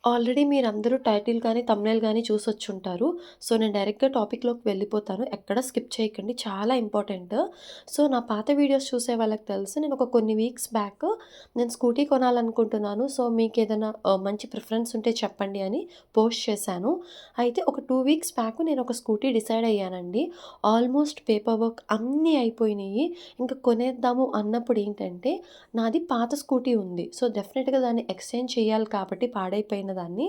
Already మీరందరూ title గానీ, thumbnail గానీ చూసొచ్చుంటారు. సో, నేను డైరెక్ట్‌గా టాపిక్‌లోకి వెళ్ళిపోతాను. ఎక్కడ స్కిప్ చేయకండి. చాలా ఇంపార్టెంట్. సో, నా పాత వీడియోస్ చూసే వాళ్ళకి తెలుసు. నేను ఒక కొన్ని వీక్స్ బ్యాక్ నేను స్కూటీ కొనాలనుకుంటున్నాను. సో, మీకేదైనా మంచి ప్రిఫరెన్స్ ఉంటే చెప్పండి అని పోస్ట్ చేశాను. అయితే ఒక 2 వీక్స్ బ్యాక్ నేను ఒక స్కూటీ డిసైడ్ అయ్యానండి. ఆల్మోస్ట్ పేపర్ వర్క్ అన్నీ అయిపోయినియి. ఇంక కొనేద్దాము అన్నప్పుడు ఏంటంటే, నాది పాత స్కూటీ ఉంది. సో, డెఫినిట్‌గా దాన్ని ఎక్స్‌చేంజ్ చేయాలి కాబట్టి పాడైపోయిన దాన్ని,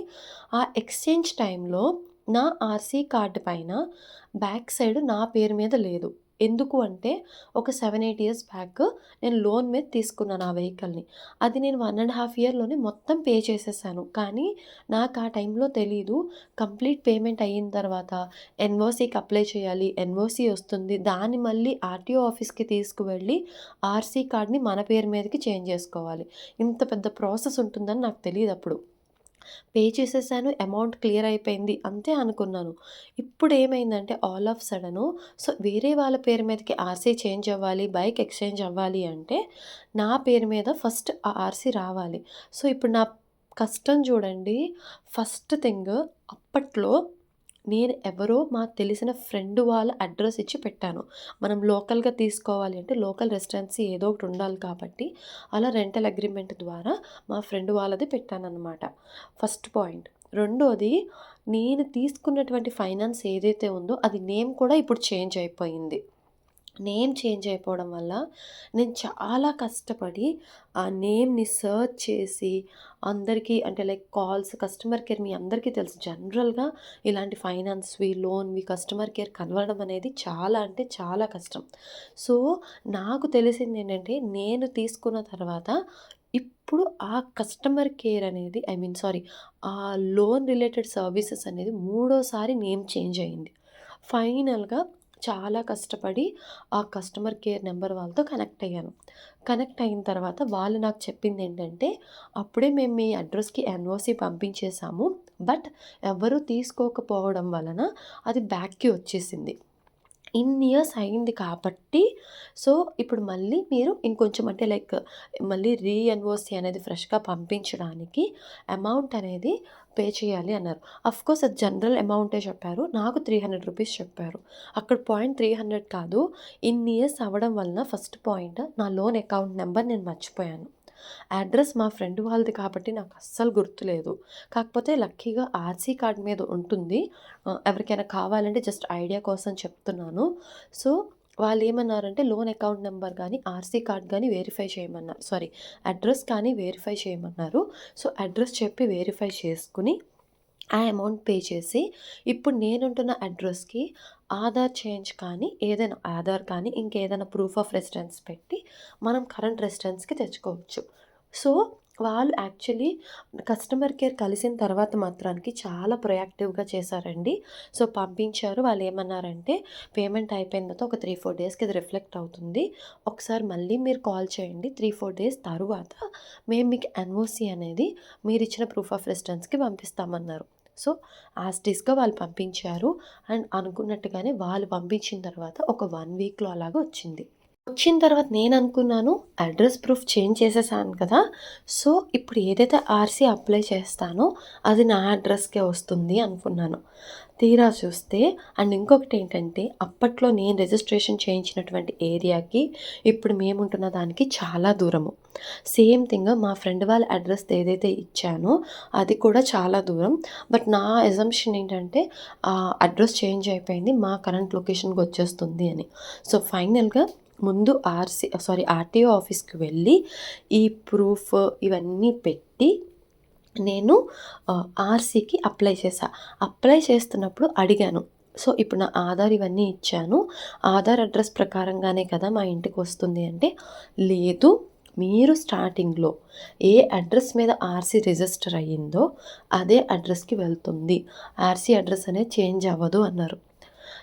ఆ ఎక్స్‌చేంజ్ టైంలో నా ఆర్‌సీ కార్డ్ పైన బ్యాక్ సైడ్ నా పేరు మీద లేదు. ఎందుకు అంటే ఒక 7, 8 ఇయర్స్ బ్యాక్ నేను లోన్ మీద తీసుకున్నాను ఆ వెహికల్‌ని. అది నేను 1 ½ ఇయర్‌లోనే మొత్తం పే చేసేసాను. కానీ నాకు ఆ టైంలో తెలీదు. కంప్లీట్ పేమెంట్ అయిన తర్వాత ఎన్ఓసీకి అప్లై చేయాలి. ఎన్ఓసీ వస్తుంది. దాన్ని మళ్ళీ ఆర్‌టీఓ ఆఫీస్‌కి తీసుకువెళ్ళి ఆర్‌సీ కార్డ్‌ని మన పేరు మీదకి చేంజ్ చేసుకోవాలి. ఇంత పెద్ద ప్రాసెస్ ఉంటుందని నాకు తెలీదప్పుడు. పే చేసేసాను. అమౌంట్ క్లియర్ అయిపోయింది. అంతే అనుకున్నాను. ఇప్పుడేమైందంటే ఆల్ ఆఫ్ సడను వేరే వాళ్ళ పేరు మీదకి ఆర్‌సీ చేంజ్ అవ్వాలి, బైక్ ఎక్స్‌చేంజ్ అవ్వాలి అంటే, నా పేరు మీద ఫస్ట్ ఆ ఆర్‌సీ రావాలి. ఇప్పుడు నా కష్టం చూడండి. ఫస్ట్ థింగ్ అప్పట్లో నేను ఎవరో మాకు తెలిసిన ఫ్రెండ్ వాళ్ళ అడ్రస్ ఇచ్చి పెట్టాను. మనం లోకల్‌గా తీసుకోవాలి అంటే లోకల్ రెసిడెన్సీ ఏదో ఒకటి ఉండాలి కాబట్టి, అలా రెంటల్ అగ్రీమెంట్ ద్వారా మా ఫ్రెండ్ వాళ్ళది పెట్టాననమాట. First point. రెండోది, నేను తీసుకున్నటువంటి ఫైనాన్స్ ఏదైతే ఉందో అది నేమ్ కూడా ఇప్పుడు చేంజ్ అయిపోయింది. నేమ్ చేంజ్ అయిపోవడం వల్ల నేను చాలా కష్టపడి ఆ నేమ్‌ని సెర్చ్ చేసి అందరికీ అంటే లైక్ కాల్స్ కస్టమర్ కేర్ మీ అందరికీ తెలుసు జనరల్‌గా ఇలాంటి ఫైనాన్స్‌వి, లోన్‌వి కస్టమర్ కేర్ కలవడం అనేది చాలా అంటే చాలా కష్టం. సో, నాకు తెలిసిందేంటంటే నేను తీసుకున్న తర్వాత ఇప్పుడు ఆ కస్టమర్ కేర్ అనేది ఆ లోన్ రిలేటెడ్ సర్వీసెస్ అనేది మూడోసారి నేమ్ చేంజ్ అయింది. ఫైనల్‌గా చాలా కష్టపడి ఆ కస్టమర్ కేర్ నెంబర్ వాళ్ళతో కనెక్ట్ అయ్యాను. కనెక్ట్ అయిన తర్వాత వాళ్ళు నాకు చెప్పిందేంటంటే, "అప్పుడే మేము మీ అడ్రస్‌కి ఎన్ఓసీ పంపించేసాము. బట్ ఎవరు తీసుకోకపోవడం వలన అది బ్యాక్‌కి వచ్చేసింది. ఇన్ని ఇయర్స్ అయింది కాబట్టి, సో, ఇప్పుడు మళ్ళీ మీరు ఇంకొంచెం అంటే లైక్ మళ్ళీ ఎన్ఓసీ అనేది ఫ్రెష్‌గా పంపించడానికి అమౌంట్ అనేది పే చేయాలి" అన్నారు. ఆఫ్‌కోర్స్ అది జనరల్ అమౌంటే చెప్పారు. నాకు రూ. 300 చెప్పారు. అక్కడ పాయింట్ 300 కాదు. ఇన్ని ఇయర్స్ అవ్వడం వలన ఫస్ట్ పాయింట్ నా లోన్ అకౌంట్ నంబర్ నేను మర్చిపోయాను. అడ్రెస్ మా ఫ్రెండ్ వాళ్ళది కాబట్టి నాకు అస్సలు గుర్తులేదు. కాకపోతే లక్కీగా ఆర్‌సీ కార్డ్ మీద ఉంటుంది. ఎవరికైనా కావాలంటే జస్ట్ ఐడియా కోసం చెప్తున్నాను. సో, వాళ్ళేమన్నారంటే లోన్ అకౌంట్ నంబర్ గానీ, ఆర్‌సీ కార్డ్ గానీ వెరిఫై చేయమన్నారు. అడ్రెస్ కానీ వెరిఫై చేయమన్నారు. అడ్రెస్ చెప్పి వెరిఫై చేసుకొని ఆ అమౌంట్ పే చేసి, ఇప్పుడు నేనుంటున్న అడ్రస్‌కి ఆధార్ చేంజ్ కానీ, ఏదైనా ఆధార్ కానీ, ఇంకేదైనా ప్రూఫ్ ఆఫ్ రెసిడెన్స్ పెట్టి, మనం కరెంట్ రెసిడెన్స్‌కి తెచ్చుకోవచ్చు. సో, వాళ్ళు యాక్చువల్లీ కస్టమర్ కేర్ కలిసిన తర్వాత మాత్రానికి చాలా ప్రొయాక్టివ్‌గా చేశారండి. పంపించారు. వాళ్ళేమన్నారంటే, పేమెంట్ అయిపోయిన తర్వాత ఒక 3, 4 డేస్‌కి ఇది రిఫ్లెక్ట్ అవుతుంది. ఒకసారి మళ్ళీ మీరు కాల్ చేయండి. 3, 4 డేస్ తరువాత మేము మీకు ఎన్ఓసీ అనేది మీరిచ్చిన ప్రూఫ్ ఆఫ్ రెసిడెన్స్‌కి పంపిస్తామన్నారు. సో, యాజ్ ఇట్ ఈస్‌గా వాళ్ళు పంపించారు. అండ్ అనుకున్నట్టుగానే వాళ్ళు పంపించిన తర్వాత ఒక 1 వీక్‌లో అలాగా వచ్చింది. వచ్చిన తర్వాత నేననుకున్నాను అడ్రెస్ ప్రూఫ్ చేంజ్ చేసేసాను కదా! ఇప్పుడు ఏదైతే ఆర్‌సీ అప్లై చేస్తానో అది నా అడ్రస్‌కే వస్తుంది అనుకున్నాను. తీరా చూస్తే అండ్ ఇంకొకటేంటంటే అప్పట్లో నేను రిజిస్ట్రేషన్ చేయించినటువంటి ఏరియాకి ఇప్పుడు మేముంటున్న దానికి చాలా దూరము. సేమ్ థింగ్ మా ఫ్రెండ్ వాళ్ళ అడ్రస్ ఏదైతే ఇచ్చానో అది కూడా చాలా దూరం. బట్ నా అజంప్షన్ ఏంటంటే అడ్రస్ చేంజ్ అయిపోయింది. మా కరెంట్ లొకేషన్‌కి వచ్చేస్తుంది అని. ఫైనల్‌గా ముందు ఆర్‌టీఓ ఆఫీస్‌కి వెళ్ళి ఈ ప్రూఫ్ ఇవన్నీ పెట్టి నేను ఆర్‌సీకి అప్లై చేశా. అప్లై చేస్తున్నప్పుడు అడిగాను. ఇప్పుడు నా ఆధార్ ఇవన్నీ ఇచ్చాను. ఆధార్ అడ్రస్ ప్రకారంగానే కదా మా ఇంటికొస్తుంది అంటే, లేదు మీరు స్టార్టింగ్‌లో ఏ అడ్రస్ మీద ఆర్‌సీ రిజిస్టర్ అయ్యిందో అదే అడ్రస్‌కి వెళ్తుంది. ఆర్‌సీ అడ్రస్ అనేది చేంజ్ అవ్వదు అన్నారు.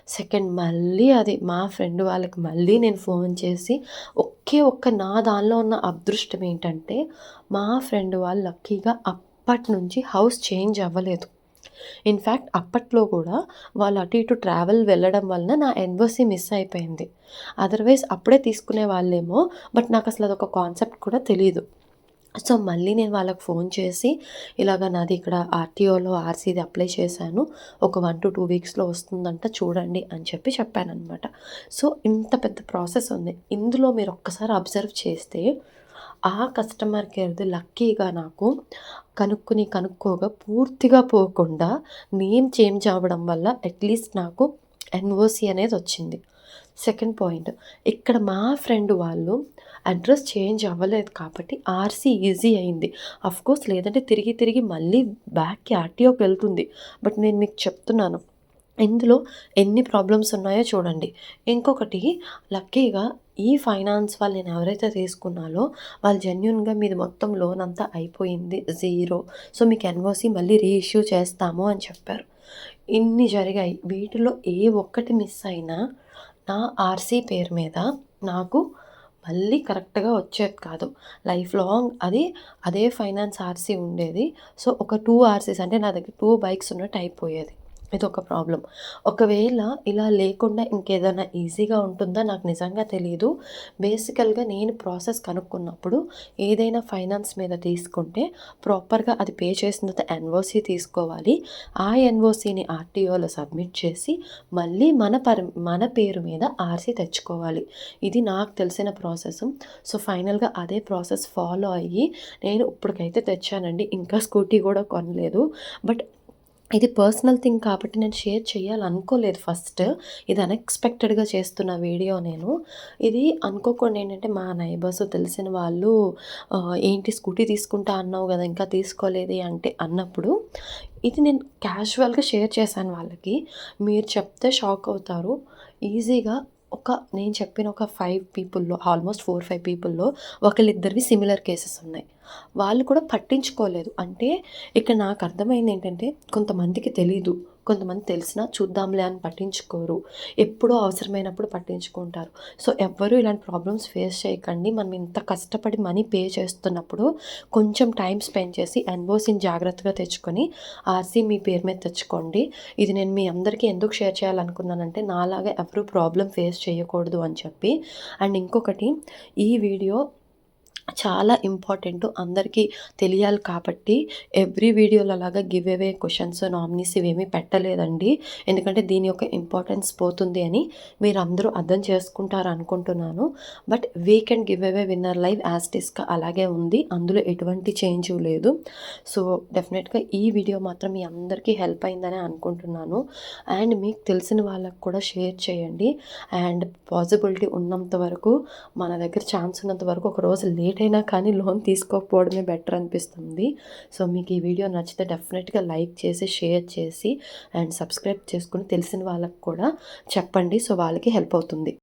సెకండ్ మళ్ళీ అది మా ఫ్రెండ్ వాళ్ళకి మళ్ళీ నేను ఫోన్ చేసి ఒకే ఒక్క నా దానిలో ఉన్న అదృష్టం ఏంటంటే, మా ఫ్రెండ్ వాళ్ళు లక్కీగా అప్పటినుంచి హౌస్ చేంజ్ అవ్వలేదు. ఇన్‌ఫాక్ట్ అప్పట్లో కూడా వాళ్ళు అటు ఇటు ట్రావెల్ వెళ్ళడం వలన నా ఎన్ఓసీ మిస్ అయిపోయింది. అదర్‌వైజ్ అప్పుడే తీసుకునే వాళ్ళేమో, బట్ నాకసలు అదొక కాన్సెప్ట్ కూడా తెలీదు. సో, మళ్ళీ నేను వాళ్ళకి ఫోన్ చేసి, ఇలాగ నాది ఇక్కడ ఆర్‌టీఓలో ఆర్‌సీది అప్లై చేశాను. ఒక 1-2 వీక్స్‌లో వస్తుందంట చూడండి అని చెప్పాననమాట. సో, ఇంత పెద్ద ప్రాసెస్ ఉంది. ఇందులో మీరు ఒక్కసారి అబ్జర్వ్ చేస్తే, ఆ కస్టమర్ కేర్‌ది లక్కీగా నాకు కనుక్కోగా పూర్తిగా పోకుండా నేమ్ చేంజ్ అవ్వడం వల్ల అట్‌లీస్ట్ నాకు ఎన్ఓసీ అనేదొచ్చింది. సెకండ్ పాయింట్, ఇక్కడ మా ఫ్రెండ్ వాళ్ళు అడ్రస్ చేంజ్ అవ్వలేదు కాబట్టి ఆర్‌సీ ఈజీ అయింది. ఆఫ్‌కోర్స్ లేదంటే తిరిగి మళ్ళీ బ్యాక్‌కి ఆర్‌టీఓకెళ్తుంది. బట్ నేను మీకు చెప్తున్నాను. ఇందులో ఎన్ని ప్రాబ్లమ్స్ ఉన్నాయో చూడండి. ఇంకొకటి, లక్కీగా ఈ ఫైనాన్స్ వాళ్ళు నేను ఎవరైతే తీసుకున్నానో వాళ్ళు జెన్యూన్‌గా మీది మొత్తం లోన్ అంతా అయిపోయింది. జీరో. సో, మీకు ఎన్ఓసీ మళ్ళీ రీఇష్యూ చేస్తాము అని చెప్పారు. ఇన్ని జరిగాయి. వీటిలో ఏ ఒక్కటి మిస్ అయినా నా ఆర్‌సీ పేరు మీద నాకు మళ్ళీ కరెక్ట్‌గా వచ్చేది కాదు. లైఫ్ లాంగ్ అదే ఫైనాన్స్ ఆర్‌సీ ఉండేది. సో, ఒక 2 ఆర్‌సీస్ అంటే నా దగ్గర 2 బైక్స్ ఉన్నట్టు అయిపోయేది. ఇదొక ప్రాబ్లమ్. ఒకవేళ ఇలా లేకుండా ఇంకేదైనా ఈజీగా ఉంటుందా నాకు నిజంగా తెలీదు. బేసికల్‌గా నేను ప్రాసెస్ కనుక్కున్నప్పుడు ఏదైనా ఫైనాన్స్ మీద తీసుకుంటే ప్రాపర్‌గా అది పే చేసిన తర్వాత ఎన్ఓసీ తీసుకోవాలి. ఆ ఎన్ఓసీని ఆర్‌టీఓలో సబ్మిట్ చేసి మళ్ళీ మన పేరు మీద ఆర్‌సీ తెచ్చుకోవాలి. ఇది నాకు తెలిసిన ప్రాసెస్. సో, ఫైనల్‌గా అదే ప్రాసెస్ ఫాలో అయ్యి నేను ఇప్పటికైతే తెచ్చానండి. ఇంకా స్కూటీ కూడా కొనలేదు. బట్ ఇది పర్సనల్ థింగ్ కాబట్టి నేను షేర్ చేయాలనుకోలేదు ఫస్ట్. ఇది అన్‌ఎక్స్‌పెక్టెడ్‌గా చేస్తున్న వీడియో నేను. ఇది అనుకోకుండా ఏంటంటే మా నైబర్స్ తెలిసిన వాళ్ళు "ఏంటి స్కూటీ తీసుకుంటా అన్నావు గదా! ఇంకా తీసుకోలేదే" అన్నప్పుడు ఇది నేను క్యాజువల్‌గా షేర్ చేశాను వాళ్ళకి. మీరు చెప్తే షాక్ అవుతారు. ఈజీగా నేను చెప్పిన ఒక 5 పీపుల్‌లో ఆల్మోస్ట్ 4, 5 పీపుల్‌లో ఒకళ్ళిద్దరివి సిమిలర్ కేసెస్ ఉన్నాయి. వాళ్ళు కూడా పట్టించుకోలేదు. అంటే ఇక్కడ నాకు అర్థమైందేంటంటే కొంతమందికి తెలీదు. కొంతమంది తెలిసినా చూద్దాంలే అని పట్టించుకోరు. ఎప్పుడో అవసరమైనప్పుడు పట్టించుకుంటారు. సో, ఎవ్వరూ ఇలాంటి ప్రాబ్లమ్స్ ఫేస్ చేయకండి. మనం ఇంత కష్టపడి మనీ పే చేస్తున్నప్పుడు కొంచెం టైం స్పెండ్ చేసి ఎన్ఓసీని జాగ్రత్తగా తెచ్చుకొని ఆర్‌సీ మీ పేరు మీద తెచ్చుకోండి. ఇది నేను మీ అందరికీ ఎందుకు షేర్ చేయాలనుకున్నానంటే నాలాగా ఎవరు ప్రాబ్లమ్ ఫేస్ చేయకూడదు అని చెప్పి. అండ్ ఇంకొకటి, ఈ వీడియో చాలా ఇంపార్టెంటు. అందరికీ తెలియాలి కాబట్టి ఎవ్రీ వీడియోలో లాగా గివ్ అవే క్వెషన్స్, నామినీస్ ఇవేమీ పెట్టలేదండి. ఎందుకంటే దీని యొక్క ఇంపార్టెన్స్ పోతుంది అని మీరందరూ అర్థం చేసుకుంటారనుకుంటున్నాను. But weekend give away winner live as it ఈస్‌గా అలాగే ఉంది. అందులో ఎటువంటి చేంజు లేదు. సో, డెఫినెట్‌గా ఈ వీడియో మాత్రం మీ అందరికీ హెల్ప్ అయిందనే అనుకుంటున్నాను. అండ్ మీకు తెలిసిన వాళ్ళకి కూడా షేర్ చేయండి. అండ్ పాసిబిలిటీ ఉన్నంత వరకు మన దగ్గర ఛాన్స్ ఉన్నంత వరకు ఒక రోజు లేట్ అయినా కానీ లోన్ తీసుకోకపోవడమే బెటర్ అనిపిస్తుంది. సో, మీకు ఈ వీడియో నచ్చితే డెఫినెట్‌గా లైక్ చేసి, షేర్ చేసి అండ్ సబ్స్క్రైబ్ చేసుకొని తెలిసిన వాళ్ళకి కూడా చెప్పండి. సో, వాళ్ళకి హెల్ప్ అవుతుంది.